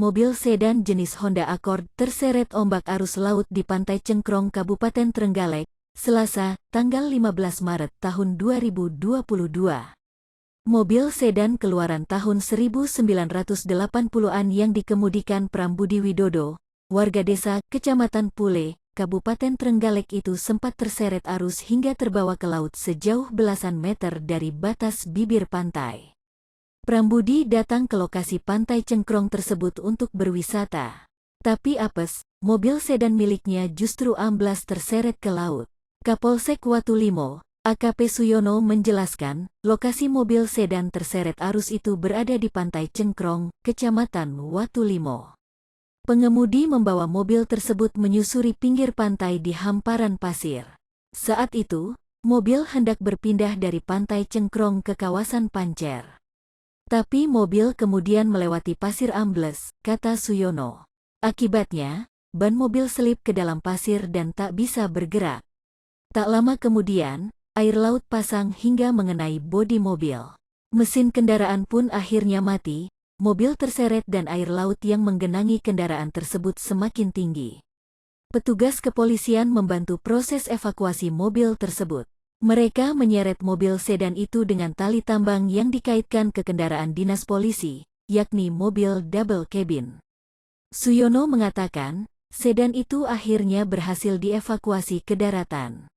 mobil sedan jenis Honda Accord terseret ombak arus laut di Pantai Cengkrong, Kabupaten Trenggalek, Selasa, tanggal 15 Maret tahun 2022. Mobil sedan keluaran tahun 1980-an yang dikemudikan Prambudi Widodo, warga desa Kecamatan Pule, Kabupaten Trenggalek itu sempat terseret arus hingga terbawa ke laut sejauh belasan meter dari batas bibir pantai. Prambudi datang ke lokasi Pantai Cengkrong tersebut untuk berwisata. Tapi apes, mobil sedan miliknya justru amblas terseret ke laut. Kapolsek Watulimo, AKP Suyono menjelaskan, lokasi mobil sedan terseret arus itu berada di Pantai Cengkrong, Kecamatan Watulimo. Pengemudi membawa mobil tersebut menyusuri pinggir pantai di hamparan pasir. Saat itu, mobil hendak berpindah dari Pantai Cengkrong ke kawasan Pancer. Tapi mobil kemudian melewati pasir ambles, kata Suyono. Akibatnya, ban mobil selip ke dalam pasir dan tak bisa bergerak. Tak lama kemudian, air laut pasang hingga mengenai bodi mobil. Mesin kendaraan pun akhirnya mati, mobil terseret dan air laut yang menggenangi kendaraan tersebut semakin tinggi. Petugas kepolisian membantu proses evakuasi mobil tersebut. Mereka menyeret mobil sedan itu dengan tali tambang yang dikaitkan ke kendaraan dinas polisi, yakni mobil double cabin. Suyono mengatakan, sedan itu akhirnya berhasil dievakuasi ke daratan.